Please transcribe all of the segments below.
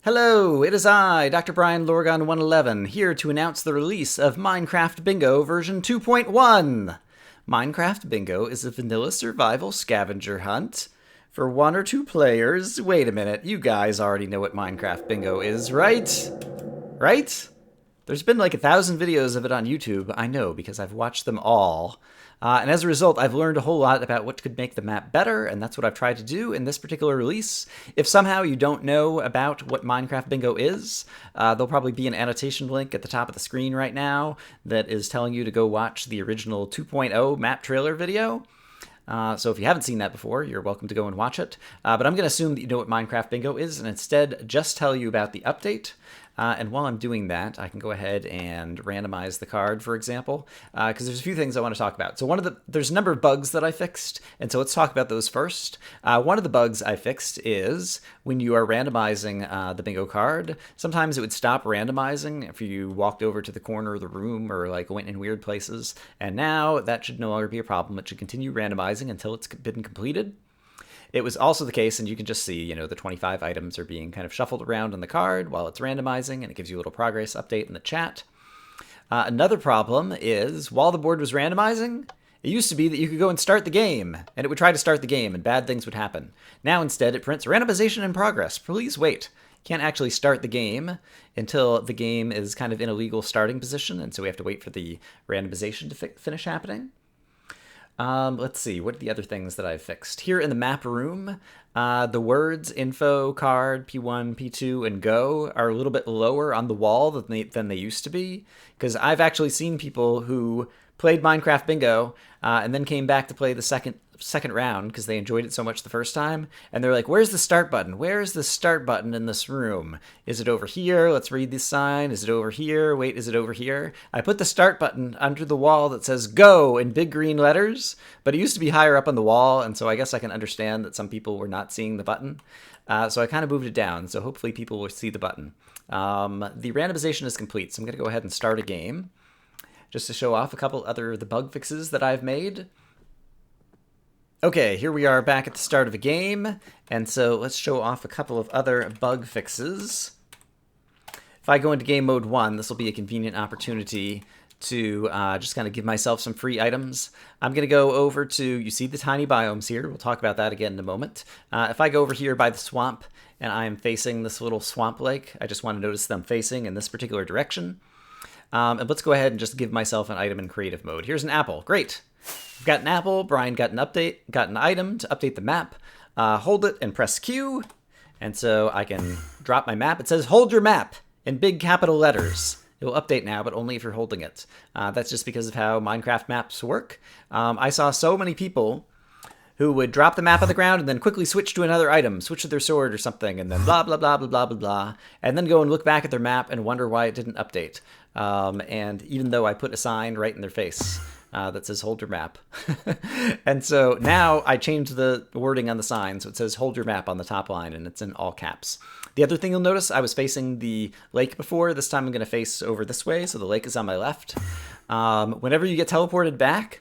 Hello, it is I, Dr. Brian Lorgon 111, here to announce the release of Minecraft Bingo version 2.1. Minecraft Bingo is a vanilla survival scavenger hunt for one or two players. Wait a minute, you guys already know what Minecraft Bingo is, right? Right? There's been like 1,000 videos of it on YouTube, I know, because I've watched them all. And as a result, I've learned a whole lot about what could make the map better, and that's what I've tried to do in this particular release. If somehow you don't know about what Minecraft Bingo is, there'll probably be an annotation link at the top of the screen right now that is telling you to go watch the original 2.0 map trailer video. So if you haven't seen that before, you're welcome to go and watch it. But I'm going to assume that you know what Minecraft Bingo is, and instead just tell you about the update. And while I'm doing that, I can go ahead and randomize the card, for example, because there's a few things I want to talk about. So there's a number of bugs that I fixed, and so let's talk about those first. One of the bugs I fixed is when you are randomizing the bingo card, sometimes it would stop randomizing if you walked over to the corner of the room or like went in weird places. And now that should no longer be a problem. It should continue randomizing until it's been completed. It was also the case, and you can just see, the 25 items are being kind of shuffled around on the card while it's randomizing, and it gives you a little progress update in the chat. Another problem is, while the board was randomizing, it used to be that you could go and start the game, and it would try to start the game, and bad things would happen. Now, instead, it prints randomization in progress. Please wait. You can't actually start the game until the game is kind of in a legal starting position, and so we have to wait for the randomization to finish happening. Let's see, what are the other things that I've fixed? Here in the map room, the words info, card, P1, P2, and go are a little bit lower on the wall than they used to be, because I've actually seen people who played Minecraft Bingo and then came back to play the second round because they enjoyed it so much the first time, and they're like, where's the start button? Where's the start button in this room? Is it over here? Let's read this sign. Is it over here? Wait, is it over here? I put the start button under the wall that says go in big green letters, but it used to be higher up on the wall, and so I guess I can understand that some people were not seeing the button. So I kind of moved it down, so hopefully people will see the button. The randomization is complete, so I'm going to go ahead and start a game just to show off a couple other of the bug fixes that I've made. Okay, here we are back at the start of a game, and so let's show off a couple of other bug fixes. If I go into game mode 1, this will be a convenient opportunity to just kind of give myself some free items. I'm going to go over to, you see the tiny biomes here, we'll talk about that again in a moment. If I go over here by the swamp, and I am facing this little swamp lake, I just want to notice that I'm facing in this particular direction. And let's go ahead and just give myself an item in creative mode. Here's an apple, great. I've got an apple, Brian got an item to update the map. Hold it and press Q, and so I can drop my map. It says hold your map in big capital letters. It will update now, but only if you're holding it. That's just because of how Minecraft maps work. I saw so many people who would drop the map on the ground and then quickly switch to another item, switch to their sword or something, and then blah, blah, blah, blah, blah, blah, blah, and then go and look back at their map and wonder why it didn't update. And even though I put a sign right in their face that says hold your map. And so now I changed the wording on the sign, so it says hold your map on the top line, and it's in all caps. The other thing you'll notice, I was facing the lake before. This time I'm going to face over this way, so the lake is on my left. Whenever you get teleported back,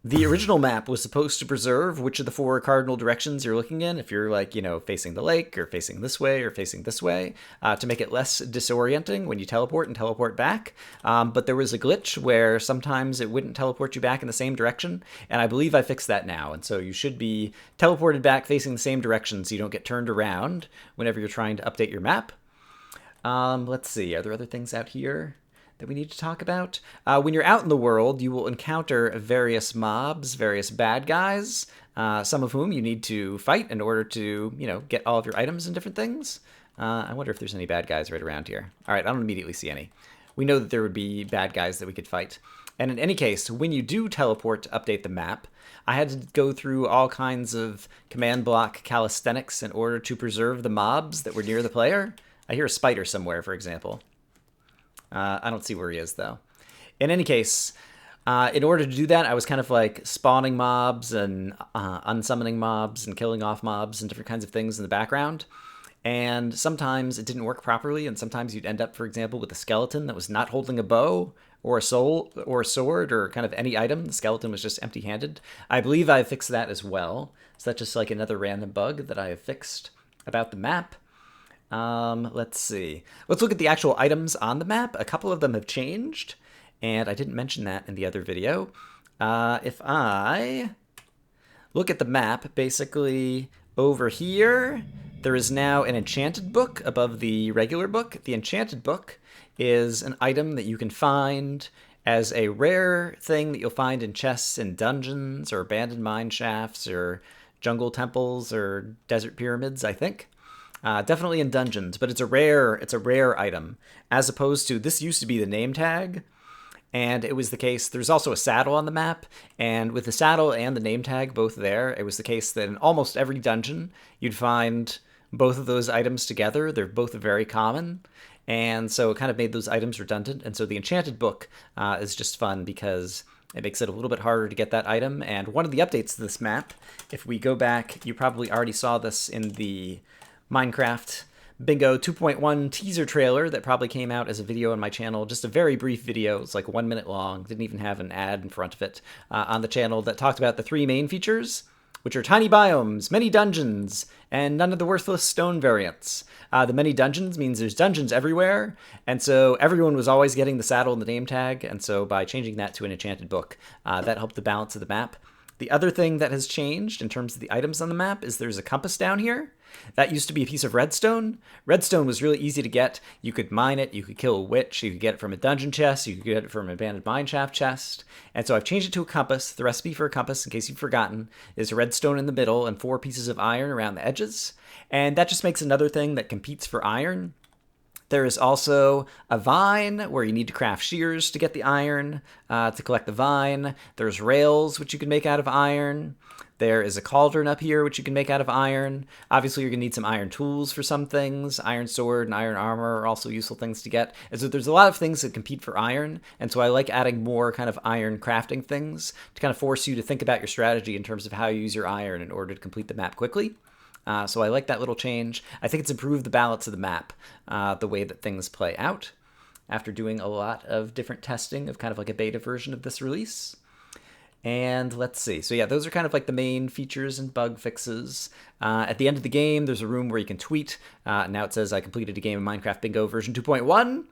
the original map was supposed to preserve which of the 4 cardinal directions you're looking in, if you're like, facing the lake or facing this way or facing this way, to make it less disorienting when you teleport and teleport back. But there was a glitch where sometimes it wouldn't teleport you back in the same direction, and I believe I fixed that now. And so you should be teleported back facing the same direction so you don't get turned around whenever you're trying to update your map. Let's see, are there other things out here that we need to talk about? When you're out in the world, you will encounter various mobs, various bad guys, some of whom you need to fight in order to, get all of your items and different things. I wonder if there's any bad guys right around here. All right, I don't immediately see any. We know that there would be bad guys that we could fight. And in any case, when you do teleport to update the map, I had to go through all kinds of command block calisthenics in order to preserve the mobs that were near the player. I hear a spider somewhere, for example. I don't see where he is, though. In any case, in order to do that, I was kind of like spawning mobs and unsummoning mobs and killing off mobs and different kinds of things in the background. And sometimes it didn't work properly, and sometimes you'd end up, for example, with a skeleton that was not holding a bow or a sword or kind of any item. The skeleton was just empty-handed. I believe I fixed that as well. So that's just like another random bug that I have fixed about the map. Let's see. Let's look at the actual items on the map. A couple of them have changed, and I didn't mention that in the other video. If I look at the map, basically over here, there is now an Enchanted Book above the regular book. The Enchanted Book is an item that you can find as a rare thing that you'll find in chests in dungeons or abandoned mine shafts or jungle temples or desert pyramids, I think. Definitely in dungeons, but it's a rare item, as opposed to this used to be the name tag. And it was the case, there's also a saddle on the map, and with the saddle and the name tag both there, it was the case that in almost every dungeon, you'd find both of those items together. They're both very common, and so it kind of made those items redundant. And so the Enchanted Book is just fun because it makes it a little bit harder to get that item. And one of the updates to this map, if we go back, you probably already saw this in the Minecraft Bingo 2.1 teaser trailer that probably came out as a video on my channel. Just a very brief video. It's like 1 minute long. Didn't even have an ad in front of it on the channel that talked about the 3 main features, which are tiny biomes, many dungeons, and none of the worthless stone variants. The many dungeons means there's dungeons everywhere, and so everyone was always getting the saddle and the name tag, and so by changing that to an Enchanted Book, that helped the balance of the map. The other thing that has changed in terms of the items on the map is there's a compass down here. That used to be a piece of redstone. Redstone was really easy to get. You could mine it, you could kill a witch, you could get it from a dungeon chest, you could get it from an abandoned mineshaft chest. And so I've changed it to a compass. The recipe for a compass, in case you've forgotten, is redstone in the middle and 4 pieces of iron around the edges. And that just makes another thing that competes for iron. There is also a vine where you need to craft shears to get the iron, to collect the vine. There's rails, which you can make out of iron. There is a cauldron up here, which you can make out of iron. Obviously, you're going to need some iron tools for some things. Iron sword and iron armor are also useful things to get. And so there's a lot of things that compete for iron. And so I like adding more kind of iron crafting things to kind of force you to think about your strategy in terms of how you use your iron in order to complete the map quickly. So I like that little change. I think it's improved the balance of the map, the way that things play out, after doing a lot of different testing of kind of like a beta version of this release. And let's see. So yeah, those are kind of like the main features and bug fixes. At the end of the game, there's a room where you can tweet. Now it says I completed a game of Minecraft Bingo version 2.1.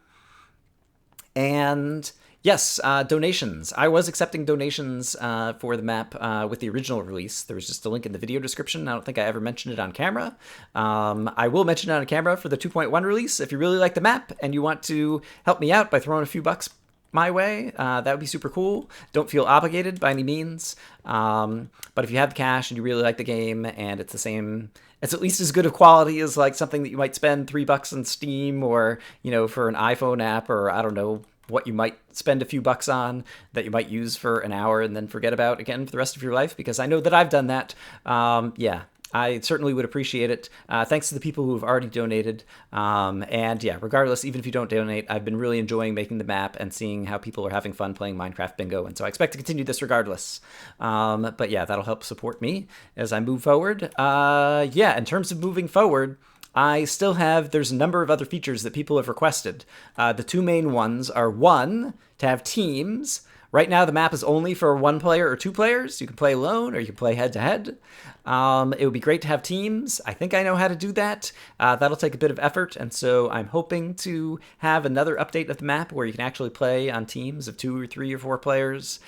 And yes, donations. I was accepting donations for the map with the original release. There was just a link in the video description. I don't think I ever mentioned it on camera. I will mention it on camera for the 2.1 release. If you really like the map and you want to help me out by throwing a few bucks my way, that would be super cool. Don't feel obligated by any means. But if you have the cash and you really like the game and it's the same, it's at least as good of quality as like something that you might spend $3 on Steam or, you know, for an iPhone app, or I don't know what you might spend a few bucks on that you might use for an hour and then forget about again for the rest of your life, because I know that I've done that. Yeah, I certainly would appreciate it. Thanks to the people who have already donated. And yeah, regardless, even if you don't donate, I've been really enjoying making the map and seeing how people are having fun playing Minecraft Bingo. And so I expect to continue this regardless. But yeah, that'll help support me as I move forward. Yeah, in terms of moving forward, I still have, there's a number of other features that people have requested. The 2 main ones are, 1, to have teams. Right now, the map is only for 1 player or 2 players. You can play alone or you can play head-to-head. It would be great to have teams. I think I know how to do that. That'll take a bit of effort, and so I'm hoping to have another update of the map where you can actually play on teams of 2 or 3 or 4 players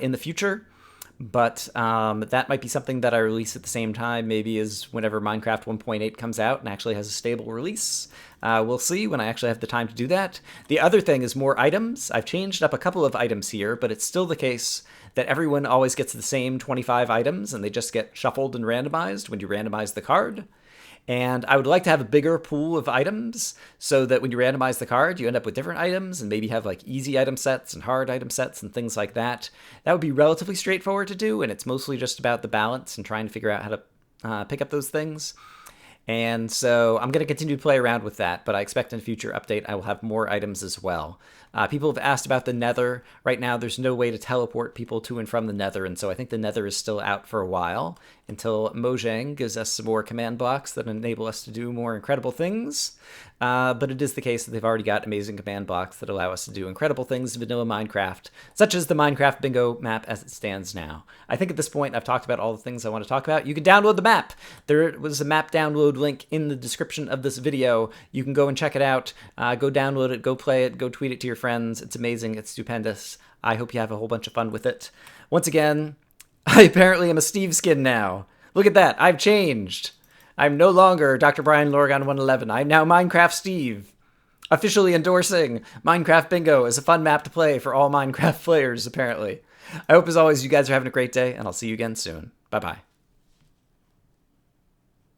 in the future. But that might be something that I release at the same time, maybe as whenever Minecraft 1.8 comes out and actually has a stable release. We'll see when I actually have the time to do that. The other thing is more items. I've changed up a couple of items here, but it's still the case that everyone always gets the same 25 items, and they just get shuffled and randomized when you randomize the card. And I would like to have a bigger pool of items so that when you randomize the card, you end up with different items and maybe have like easy item sets and hard item sets and things like that. That would be relatively straightforward to do, and it's mostly just about the balance and trying to figure out how to pick up those things. And so I'm going to continue to play around with that, but I expect in a future update I will have more items as well. People have asked about the Nether. Right now there's no way to teleport people to and from the Nether, and so I think the Nether is still out for a while. until Mojang gives us some more command blocks that enable us to do more incredible things. But it is the case that they've already got amazing command blocks that allow us to do incredible things in vanilla Minecraft, such as the Minecraft bingo map as it stands now. I think at this point I've talked about all the things I want to talk about. You can download the map. There was a map download link in the description of this video. You can go and check it out. Go download it, go play it, go tweet it to your friends. It's amazing. It's stupendous. I hope you have a whole bunch of fun with it. Once again, I apparently am a Steve skin now. Look at that. I've changed. I'm no longer Dr. Brian Lorgon 111. I'm now Minecraft Steve. Officially endorsing Minecraft Bingo as a fun map to play for all Minecraft players, apparently. I hope, as always, you guys are having a great day, and I'll see you again soon. Bye-bye.